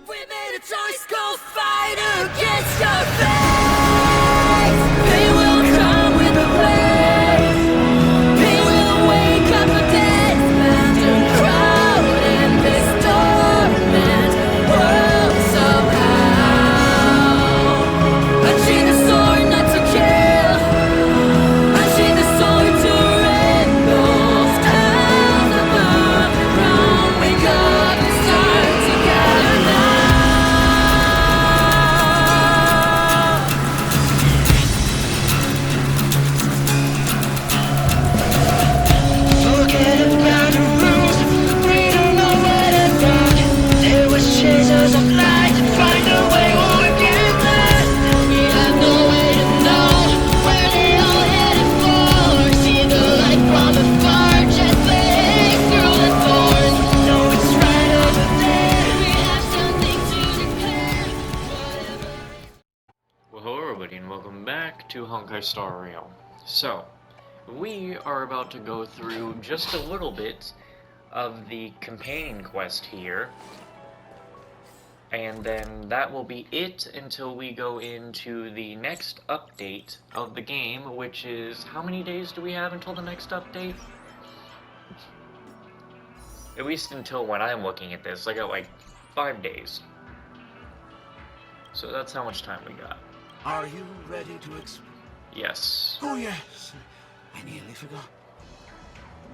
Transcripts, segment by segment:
We made a choice, go fight against your fate. They will come with a blaze. They will wake up a dead man and crowd in this torment world somehow. Unsheathe the sword not to kill. Unsheathe the sword to rend those towns above the ground. Wake up and start together now. Forget about the rules, freedom over the dark. There was chasers of light, find a way or get lost. We have no way to know where they all headed for. See the light from afar, just fade through the thorns. No, it's right over there. We have something to declare. Well, hello everybody and welcome back to Honkai Star Rail. So, we are about to go through just a little bit of the companion quest here. And then that will be it until we go into the next update of the game, which is... how many days do we have until the next update? At least until when I'm looking at this, I got like 5 days. So that's how much time we got. Are you ready to explore? Yes. Oh, yes. I nearly forgot.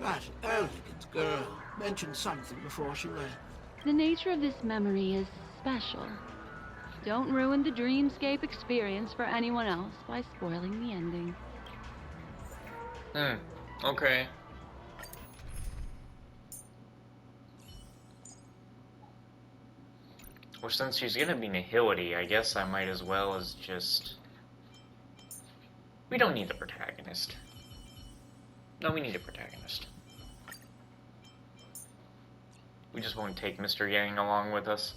That elegant girl mentioned something before she left. The nature of this memory is special. Don't ruin the dreamscape experience for anyone else by spoiling the ending. Okay. Well, since she's gonna be Nihility, I guess I might as well as just... we don't need a protagonist. No, we need a protagonist. We just won't take Mr. Yang along with us.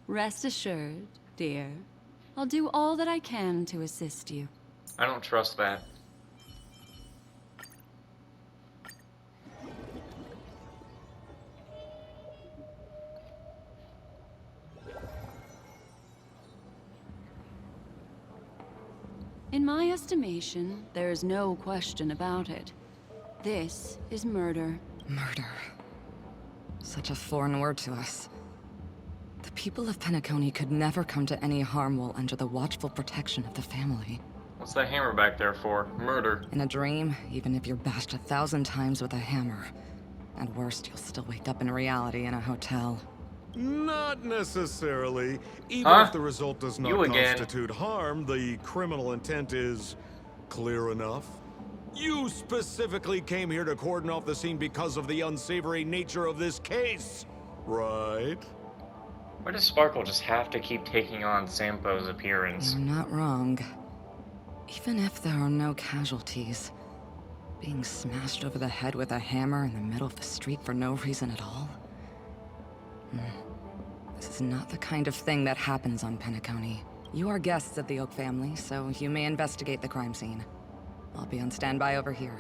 Rest assured, dear. I'll do all that I can to assist you. I don't trust that. In my estimation, there is no question about it. This is murder. Murder. Such a foreign word to us. The people of Penacony could never come to any harm while under the watchful protection of the family. What's that hammer back there for? Murder. In a dream, even if you're bashed 1,000 times with a hammer, at worst, you'll still wake up in reality in a hotel. Not necessarily. Even Huh? if the result does not You again. constitute harm, the criminal intent is clear enough. You specifically came here to cordon off the scene because of the unsavory nature of this case, right? Why does Sparkle just have to keep taking on Sampo's appearance? You're not wrong. Even if there are no casualties, being smashed over the head with a hammer in the middle of the street for no reason at all? This is not the kind of thing that happens on Penacony. You are guests of the Oak family, so you may investigate the crime scene. I'll be on standby over here.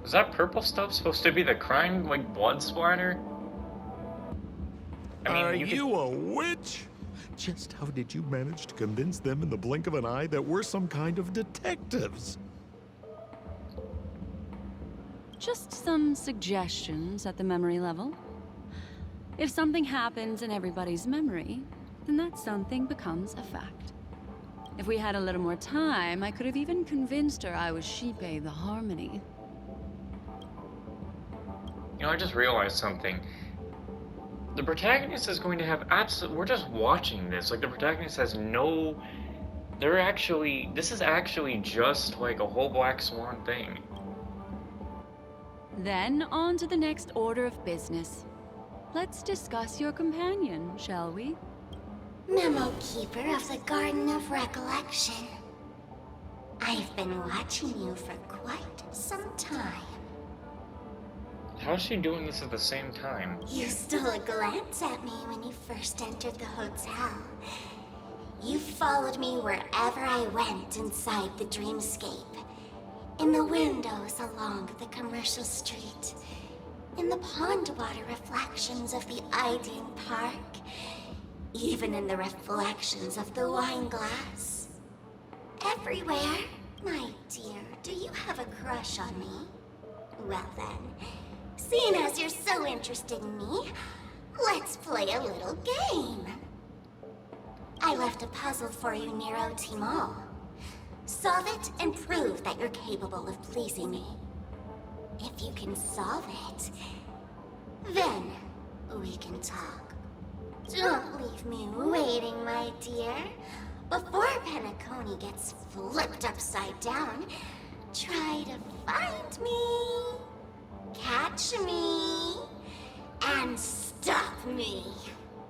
Is that purple stuff supposed to be the crime, like, blood splatter? Are you you a witch? Just how did you manage to convince them in the blink of an eye that we're some kind of detectives? Just some suggestions at the memory level. If something happens in everybody's memory, then that something becomes a fact. If we had a little more time, I could have even convinced her I was Shipe the Harmony. You know, I just realized something. The protagonist is going to have we're just watching this. Like, the protagonist has no... this is actually just like a whole Black Swan thing. Then, on to the next order of business. Let's discuss your companion, shall we? Memo Keeper of the Garden of Recollection. I've been watching you for quite some time. How's she doing this at the same time? You stole a glance at me when you first entered the hotel. You followed me wherever I went inside the dreamscape. In the windows along the commercial street. In the pond water reflections of the Iding Park. Even in the reflections of the wine glass. Everywhere. My dear, do you have a crush on me? Well then, seeing as you're so interested in me, let's play a little game. I left a puzzle for you, Nero Timal. Solve it and prove that you're capable of pleasing me. If you can solve it, then we can talk. Don't leave me waiting, my dear. Before Penacony gets flipped upside down, try to find me, catch me, and stop me.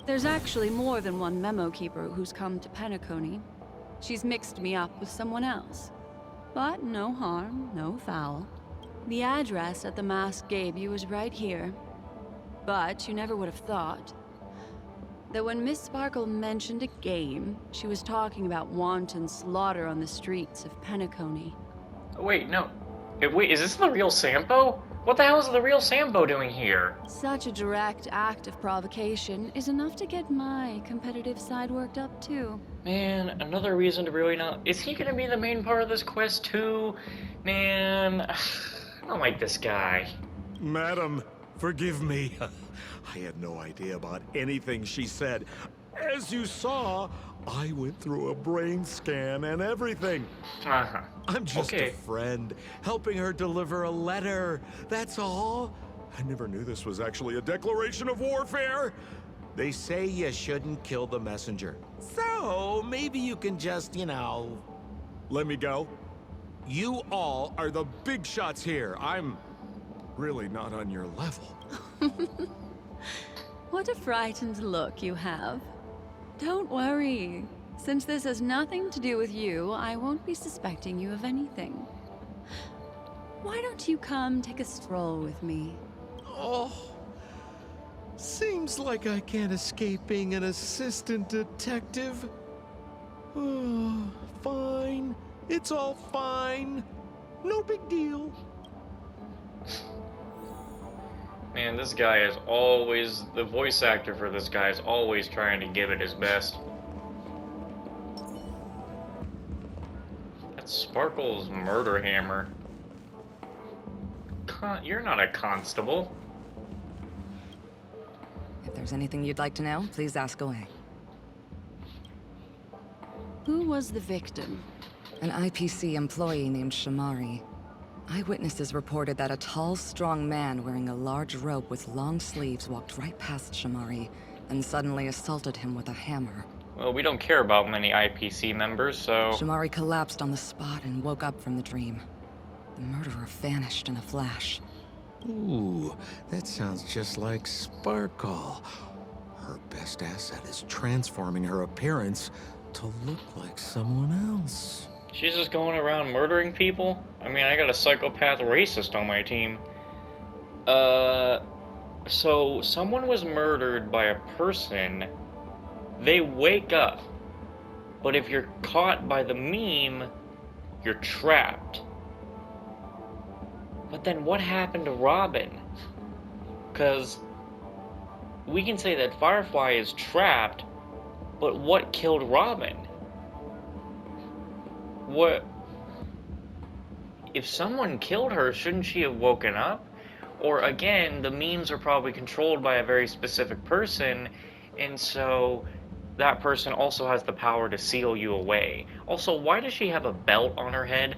There's actually more than one memo keeper who's come to Penacony. She's mixed me up with someone else. But no harm, no foul. The address that the mask gave you is right here. But you never would have thought that when Miss Sparkle mentioned a game, she was talking about wanton slaughter on the streets of Penacony. Wait, no. Wait, is this the real Sampo? What the hell is the real Sampo doing here? Such a direct act of provocation is enough to get my competitive side worked up too. Man, another reason to really not... Is he gonna be the main part of this quest too? Man, I don't like this guy. Madam, forgive me. I had no idea about anything she said. As you saw, I went through a brain scan and everything. Uh-huh. I'm just Okay. a friend, helping her deliver a letter. That's all. I never knew this was actually a declaration of warfare. They say you shouldn't kill the messenger. So, maybe you can just, let me go. You all are the big shots here. I'm really not on your level. What a frightened look you have. Don't worry. Since this has nothing to do with you, I won't be suspecting you of anything. Why don't you come take a stroll with me? Oh, seems like I can't escape being an assistant detective. Oh, fine. It's all fine. No big deal. Man, this guy is always... The voice actor for this guy is always trying to give it his best. That's Sparkle's murder hammer. You're not a constable. If there's anything you'd like to know, please ask away. Who was the victim? An IPC employee named Shamari. Eyewitnesses reported that a tall, strong man wearing a large robe with long sleeves walked right past Shamari and suddenly assaulted him with a hammer. Well, we don't care about many IPC members, so... Shamari collapsed on the spot and woke up from the dream. The murderer vanished in a flash. Ooh, that sounds just like Sparkle. Her best asset is transforming her appearance to look like someone else. She's just going around murdering people? I mean, I got a psychopath racist on my team. So someone was murdered by a person, they wake up, but if you're caught by the meme, you're trapped. But then what happened to Robin? Because we can say that Firefly is trapped, but what killed Robin? What? If someone killed her, shouldn't she have woken up? Or again, the memes are probably controlled by a very specific person, and so that person also has the power to seal you away. Also, why does she have a belt on her head?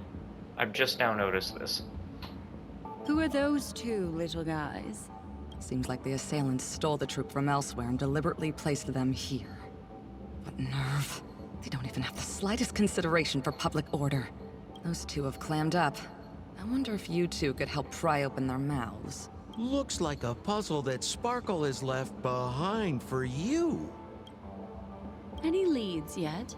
I've just now noticed this. Who are those two little guys? Seems like the assailants stole the troop from elsewhere and deliberately placed them here. What nerve. They don't even have the slightest consideration for public order. Those two have clammed up. I wonder if you two could help pry open their mouths. Looks like a puzzle that Sparkle has left behind for you. Any leads yet?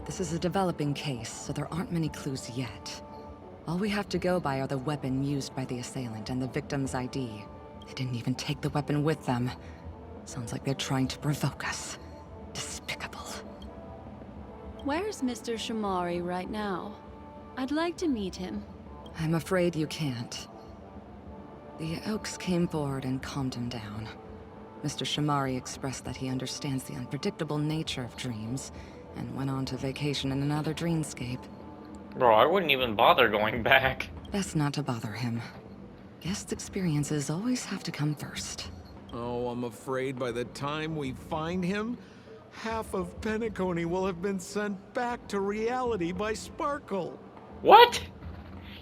This is a developing case, so there aren't many clues yet. All we have to go by are the weapon used by the assailant and the victim's ID. They didn't even take the weapon with them. Sounds like they're trying to provoke us. Despicable. Where's Mr. Shamari right now? I'd like to meet him. I'm afraid you can't. The Oaks came forward and calmed him down. Mr. Shamari expressed that he understands the unpredictable nature of dreams, and went on to vacation in another dreamscape. Bro, I wouldn't even bother going back. Best not to bother him. Guest experiences always have to come first. Oh, I'm afraid by the time we find him, half of Penacony will have been sent back to reality by Sparkle. What?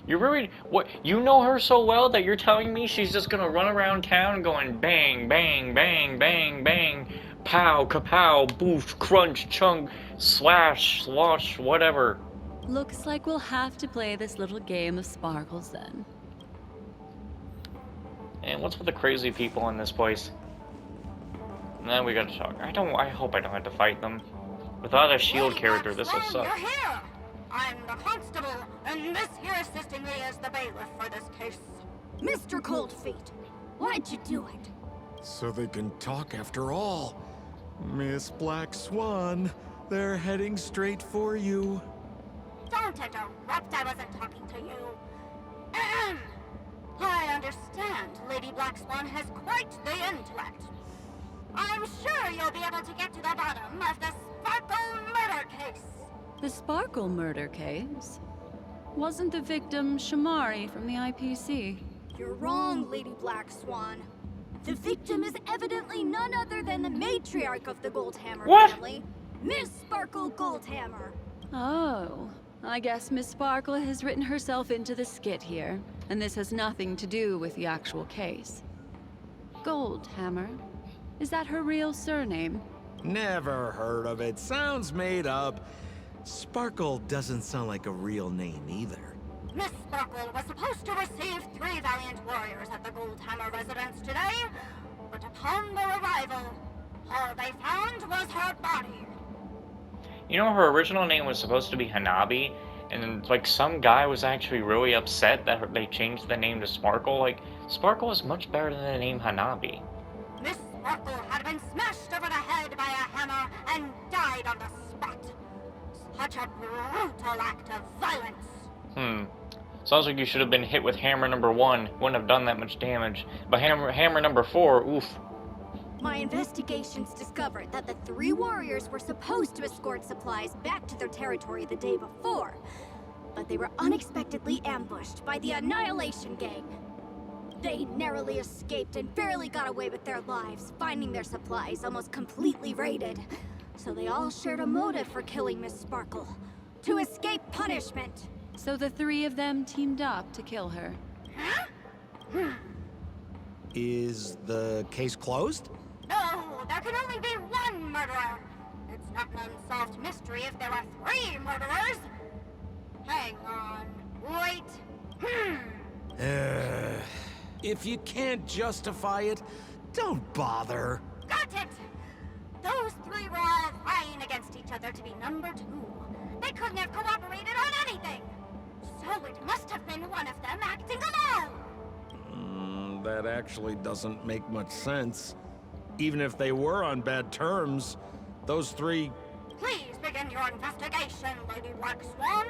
You really, what, you know her so well that you're telling me she's just gonna run around town going bang, bang, bang, bang, bang, pow, kapow, boof, crunch, chunk, slash, slosh, whatever. Looks like we'll have to play this little game of sparkles then. And what's with the crazy people in this place? And then we gotta talk. I hope I don't have to fight them. Without a shield character, this will suck. You're here! I'm the constable, and this here assisting me is the bailiff for this case. Mr. Coldfeet, why'd you do it? So they can talk after all. Miss Black Swan, they're heading straight for you. Don't interrupt, I wasn't talking to you. Ahem. I understand Lady Black Swan has quite the intellect. I'm sure you'll be able to get to the bottom of the Sparkle murder case. The Sparkle murder case? Wasn't the victim Shamari from the IPC? You're wrong, Lady Black Swan. The victim is evidently none other than the matriarch of the Goldhammer family, Miss Sparkle Goldhammer. Oh, I guess Miss Sparkle has written herself into the skit here, and this has nothing to do with the actual case. Goldhammer? Is that her real surname? Never heard of it. Sounds made up. Sparkle doesn't sound like a real name either. Miss Sparkle was supposed to receive 3 valiant warriors at the Goldhammer residence today, but upon their arrival, all they found was her body. You know, her original name was supposed to be Hanabi, and like some guy was actually really upset that they changed the name to Sparkle. Like, Sparkle is much better than the name Hanabi. Miss Sparkle had been smashed over the head by a hammer and died on the spot. Such a brutal act of violence. Sounds like you should have been hit with hammer number 1. Wouldn't have done that much damage. But hammer number 4, oof. My investigations discovered that the 3 warriors were supposed to escort supplies back to their territory the day before, but they were unexpectedly ambushed by the Annihilation Gang. They narrowly escaped and barely got away with their lives, finding their supplies almost completely raided. So they all shared a motive for killing Miss Sparkle, to escape punishment. So the 3 of them teamed up to kill her. Is the case closed? No, there can only be one murderer. It's not an unsolved mystery if there are 3 murderers. Hang on, wait. If you can't justify it, don't bother. Got it! Those 3 were all vying against each other to be number 2. They couldn't have cooperated on anything. So it must have been one of them acting alone. That actually doesn't make much sense. Even if they were on bad terms, those 3... Please begin your investigation, Lady Black Swan.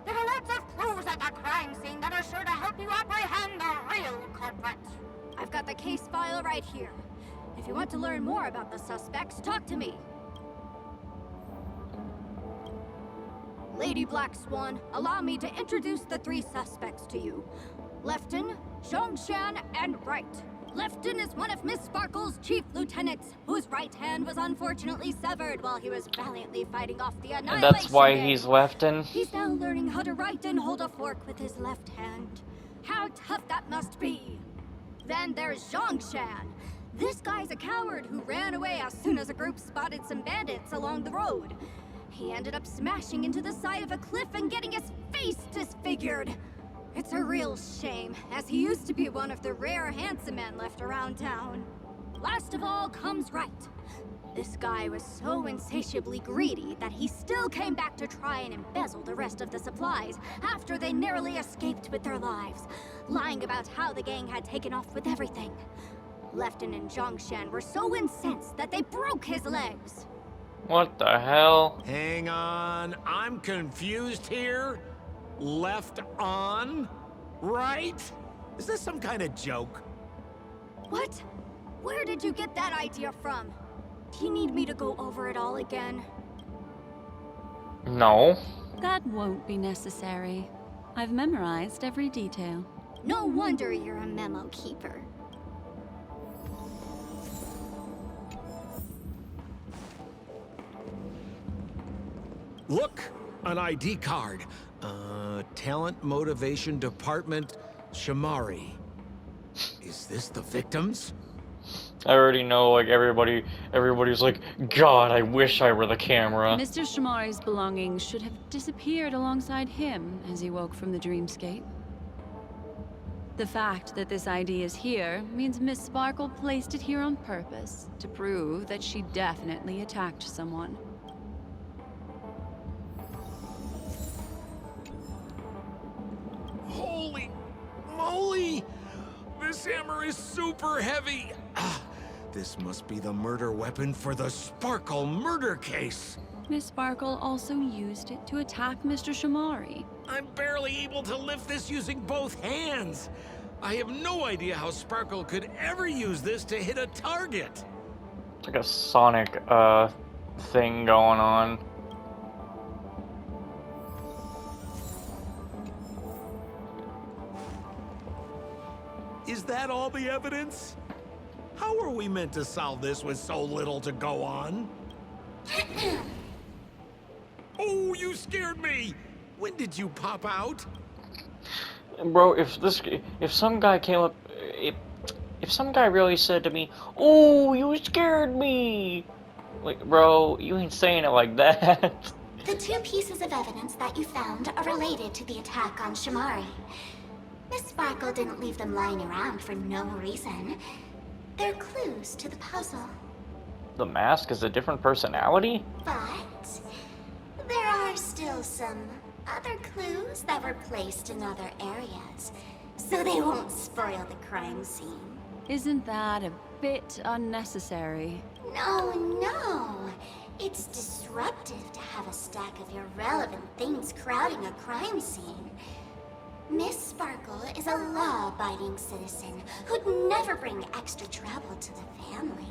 There are lots of clues at the crime scene that are sure to help you apprehend the real culprit. I've got the case file right here. If you want to learn more about the suspects, talk to me. Lady Black Swan, allow me to introduce the 3 suspects to you. Lefton, Zhongshan, and Wright. Lefton is one of Miss Sparkle's chief lieutenants, whose right hand was unfortunately severed while he was valiantly fighting off the Annihilation And that's why Gang. he's Lefton. He's now learning how to write and hold a fork with his left hand. How tough that must be! Then there's Zhongshan. This guy's a coward who ran away as soon as a group spotted some bandits along the road. He ended up smashing into the side of a cliff and getting his face disfigured. It's a real shame, as he used to be one of the rare handsome men left around town. Last of all comes Wright. This guy was so insatiably greedy that he still came back to try and embezzle the rest of the supplies after they narrowly escaped with their lives, lying about how the gang had taken off with everything. Lefton and Zhongshan were so incensed that they broke his legs. What the hell? Hang on, I'm confused here. Left on? Right? Is this some kind of joke? What? Where did you get that idea from? Do you need me to go over it all again? No. That won't be necessary. I've memorized every detail. No wonder you're a memo keeper. Look, an ID card. Talent Motivation Department, Shamari. Is this the victims? I already know, like, everybody's like, God, I wish I were the camera. Mr. Shamari's belongings should have disappeared alongside him as he woke from the dreamscape. The fact that this ID is here means Miss Sparkle placed it here on purpose to prove that she definitely attacked someone. Holy moly! This hammer is super heavy! This must be the murder weapon for the Sparkle murder case! Miss Sparkle also used it to attack Mr. Shamari. I'm barely able to lift this using both hands! I have no idea how Sparkle could ever use this to hit a target! It's like a Sonic, thing going on. Is that all the evidence? How are we meant to solve this with so little to go on? Oh, you scared me! When did you pop out? Bro, if some guy came up, if some guy really said to me, "Oh, you scared me," like, bro, you ain't saying it like that. The two pieces of evidence that you found are related to the attack on Shamari. Miss Sparkle didn't leave them lying around for no reason. They're clues to the puzzle. The mask is a different personality? But there are still some other clues that were placed in other areas, so they won't spoil the crime scene. Isn't that a bit unnecessary? No. It's disruptive to have a stack of irrelevant things crowding a crime scene. Miss Sparkle is a law-abiding citizen who'd never bring extra trouble to the family.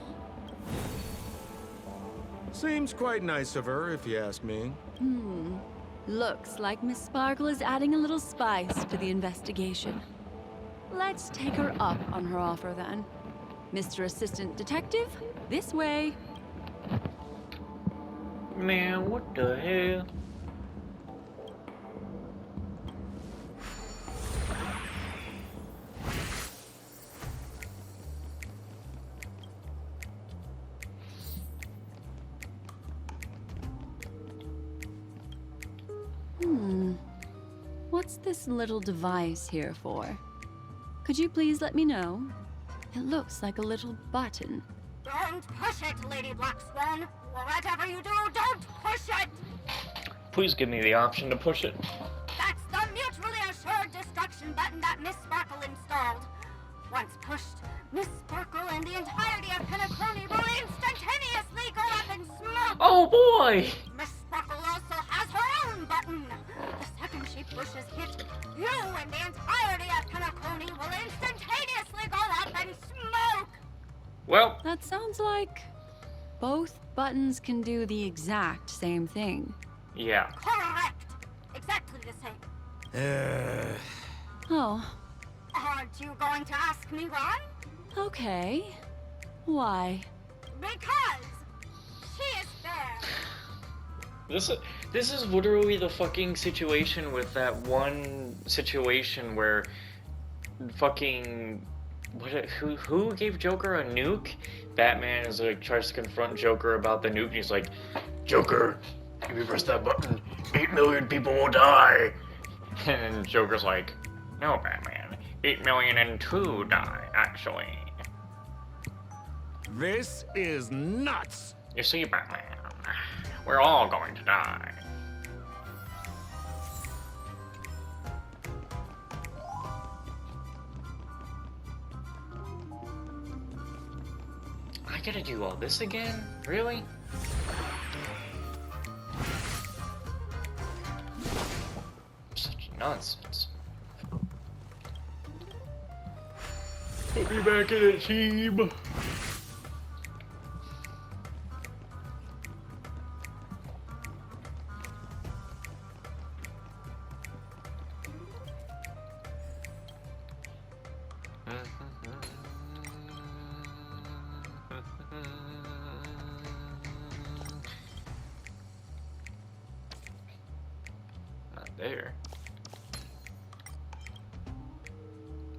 Seems quite nice of her, if you ask me. Looks like Miss Sparkle is adding a little spice to the investigation. Let's take her up on her offer then. Mr. Assistant Detective, this way. Man, what the hell? What's this little device here for? Could you please let me know? It looks like a little button. Don't push it, Lady Black Swan. Whatever you do, don't push it. Please give me the option to push it. That's the mutually assured destruction button that Miss Sparkle installed. Once pushed, Miss Sparkle and the entirety of Pinacrone will instantaneously go up in smoke. Oh boy! Miss Sparkle also has her own button. The second she pushes it, you and the entirety of Pinacrone will instantaneously go up in smoke. Well, That sounds like both buttons can do the exact same thing. yeah. Correct. Exactly the same. Oh, Aren't you going to ask me why? okay. Why? Because she is fair. This is literally the fucking situation with that one situation where fucking who gave Joker a nuke? Batman is like tries to confront Joker about the nuke and he's like, Joker, if you press that button, 8 million people will die. And Joker's like, no, Batman, 8,000,002 die, actually. This is nuts! You see, Batman, we're all going to die. I gotta do all this again? Really? Nonsense. Put me back in it, team. Not there.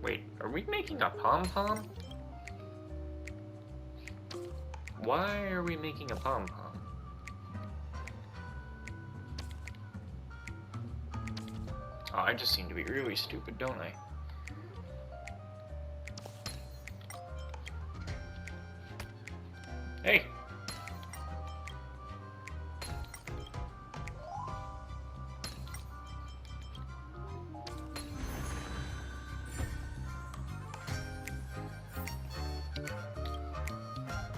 Wait, are we making a pom-pom? Why are we making a pom-pom? Oh, I just seem to be really stupid, don't I? Hey!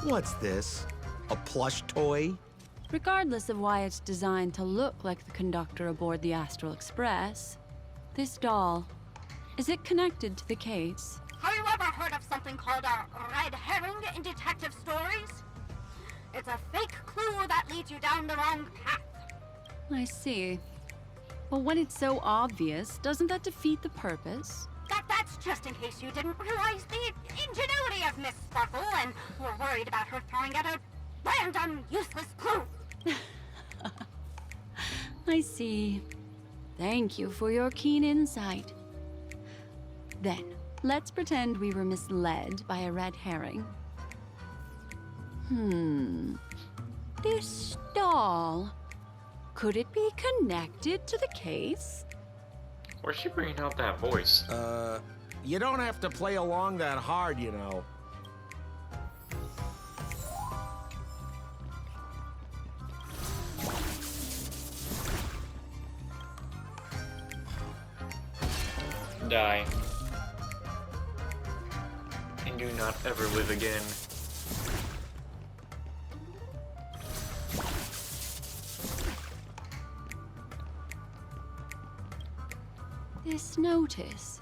What's this? A plush toy? Regardless of why it's designed to look like the conductor aboard the Astral Express, this doll, is it connected to the case? Have you ever heard of something called a red herring in detective stories? It's a fake clue that leads you down the wrong path. I see. But when it's so obvious, doesn't that defeat the purpose? That's just in case you didn't realize the ingenuity of Miss Sparkle and were worried about her throwing out a random, useless clue. I see. Thank you for your keen insight. Then, let's pretend we were misled by a red herring. This doll, could it be connected to the case? Where's she bringing out that voice? You don't have to play along that hard, you know. Die. And do not ever live again. This notice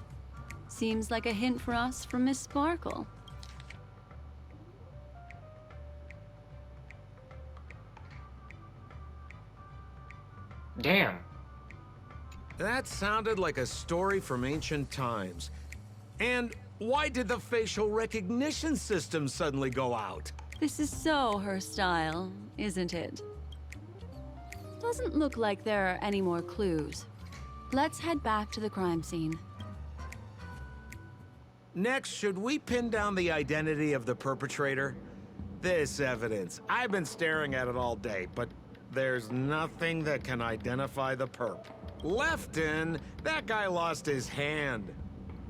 seems like a hint for us from Miss Sparkle. Damn. That sounded like a story from ancient times. And why did the facial recognition system suddenly go out? This is so her style, isn't it? Doesn't look like there are any more clues. Let's head back to the crime scene. Next, should we pin down the identity of the perpetrator? This evidence, I've been staring at it all day, but there's nothing that can identify the perp. Lefton, that guy lost his hand.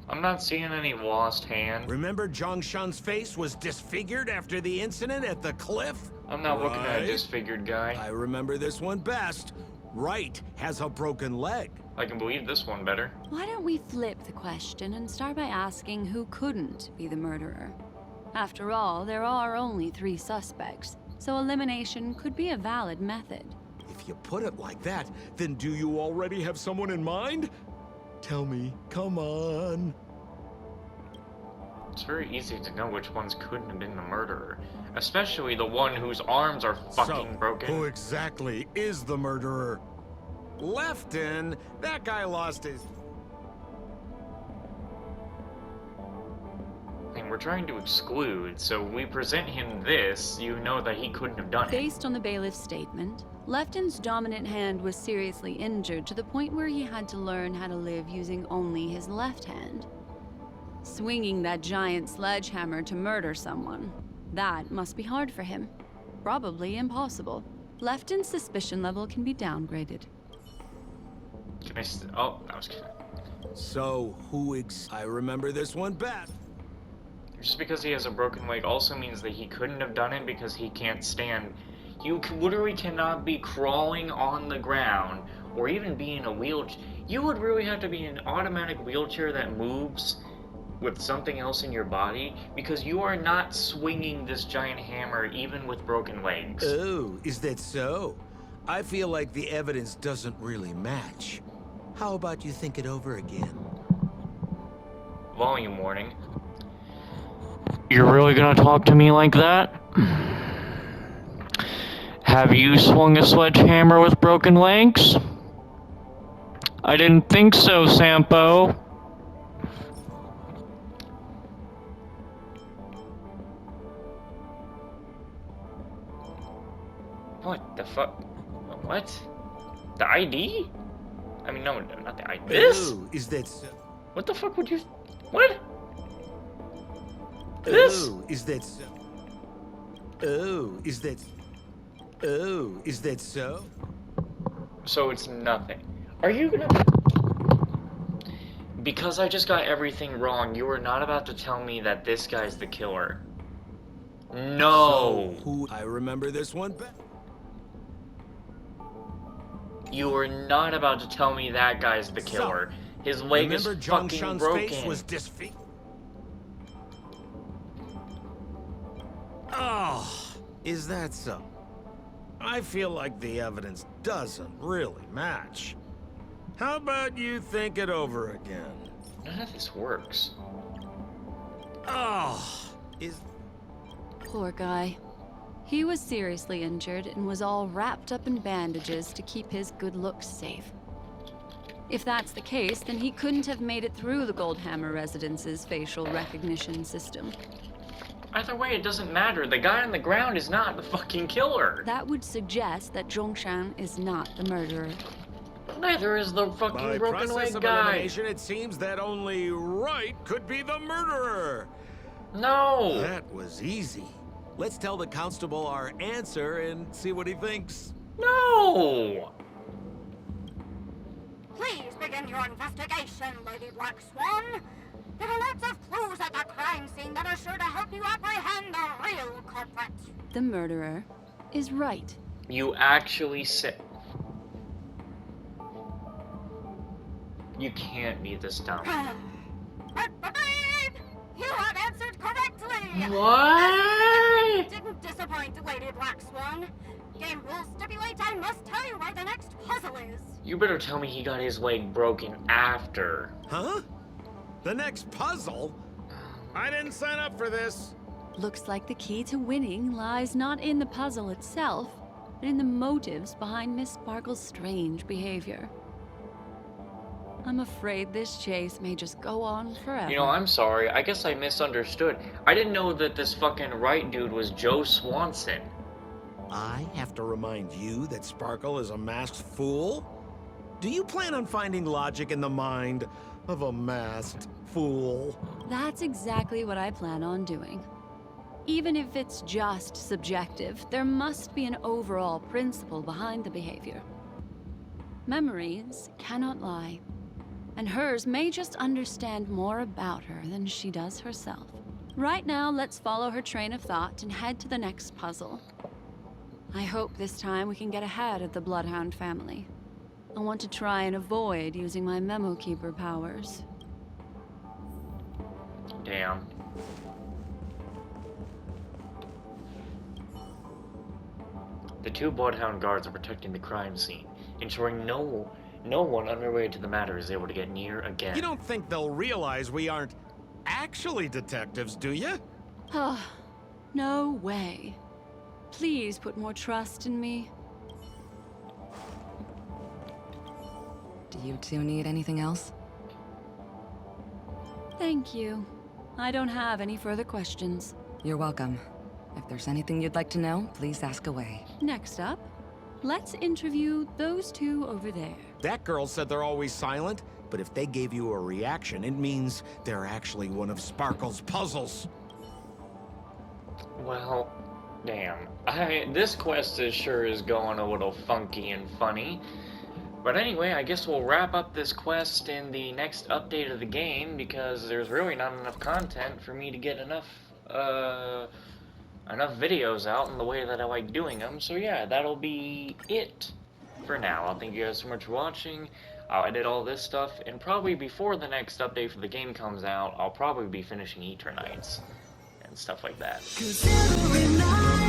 I'm not seeing any lost hand. Remember Zhongshan's face was disfigured after the incident at the cliff? I'm not looking at a disfigured guy. I remember this one best. Wright has a broken leg. I can believe this one better. Why don't we flip the question and start by asking who couldn't be the murderer? After all, there are only 3 suspects, so elimination could be a valid method. If you put it like that, then do you already have someone in mind? Tell me, come on. It's very easy to know which ones couldn't have been the murderer. Especially the one whose arms are fucking broken. Who exactly is the murderer? Lefton, that guy lost his... And we're trying to exclude, so we present him this, you know that he couldn't have done it. Based on the bailiff's statement, Lefton's dominant hand was seriously injured to the point where he had to learn how to live using only his left hand. Swinging that giant sledgehammer to murder someone, that must be hard for him. Probably impossible. Lefton's suspicion level can be downgraded. Can I oh, I was kidding. So, I remember this one best. Just because he has a broken leg also means that he couldn't have done it because he can't stand. You literally cannot be crawling on the ground or even be in a wheelchair. You would really have to be in an automatic wheelchair that moves with something else in your body because you are not swinging this giant hammer even with broken legs. Oh, is that so? I feel like the evidence doesn't really match. How about you think it over again? Volume warning. You're really gonna talk to me like that? Have you swung a sledgehammer with broken legs? I didn't think so, Sampo. What the fuck? What? The ID? I mean, no, not the ID. This? Oh, is that so? What the fuck would you... What? This? Oh, is that so? Oh, is that... Oh, is that so? So it's nothing. Are you gonna... Because I just got everything wrong, you are not about to tell me that this guy's the killer. No! So, who... I remember this one back. You are not about to tell me that guy's the killer. His leg is Remember fucking Zhongshan's broken. face was disfigured. Oh, is that so? I feel like the evidence doesn't really match. How about you think it over again? None of this works. Oh, is... Poor guy. He was seriously injured and was all wrapped up in bandages to keep his good looks safe. If that's the case, then he couldn't have made it through the Goldhammer Residence's facial recognition system. Either way, it doesn't matter. The guy on the ground is not the fucking killer. That would suggest that Zhongshan is not the murderer. Neither is the fucking By broken process leg of guy. elimination, it seems that only Wright could be the murderer. No. That was easy. Let's tell the constable our answer and see what he thinks. No. Please begin your investigation, Lady Black Swan. There are lots of clues at the crime scene that are sure to help you apprehend the real culprit. The murderer is right. You actually said... You can't be this dumb. You have answered correctly! What? You didn't disappoint, Lady Black Swan. Game rules stipulate I must tell you where the next puzzle is. You better tell me he got his leg broken after. Huh? The next puzzle? I didn't sign up for this. Looks like the key to winning lies not in the puzzle itself, but in the motives behind Miss Sparkle's strange behavior. I'm afraid this chase may just go on forever. You know, I'm sorry. I guess I misunderstood. I didn't know that this fucking Wright dude was Joe Swanson. I have to remind you that Sparkle is a masked fool? Do you plan on finding logic in the mind of a masked fool? That's exactly what I plan on doing. Even if it's just subjective, there must be an overall principle behind the behavior. Memories cannot lie, and hers may just understand more about her than she does herself. Right now, let's follow her train of thought and head to the next puzzle. I hope this time we can get ahead of the Bloodhound family. I want to try and avoid using my Memo Keeper powers. Damn. The two Bloodhound guards are protecting the crime scene, ensuring no one unrelated to the matter is able to get near again. You don't think they'll realize we aren't actually detectives, do you? Oh, no way. Please put more trust in me. Do you two need anything else? Thank you. I don't have any further questions. You're welcome. If there's anything you'd like to know, please ask away. Next up, let's interview those two over there. That girl said they're always silent, but if they gave you a reaction, it means they're actually one of Sparkle's puzzles. Well, damn. This quest sure is going a little funky and funny. But anyway, I guess we'll wrap up this quest in the next update of the game, because there's really not enough content for me to get enough videos out in the way that I like doing them. So yeah, that'll be it for now. I'll thank you guys so much for watching. I'll edit all this stuff, and probably before the next update for the game comes out, I'll probably be finishing Eternites and stuff like that. 'Cause every night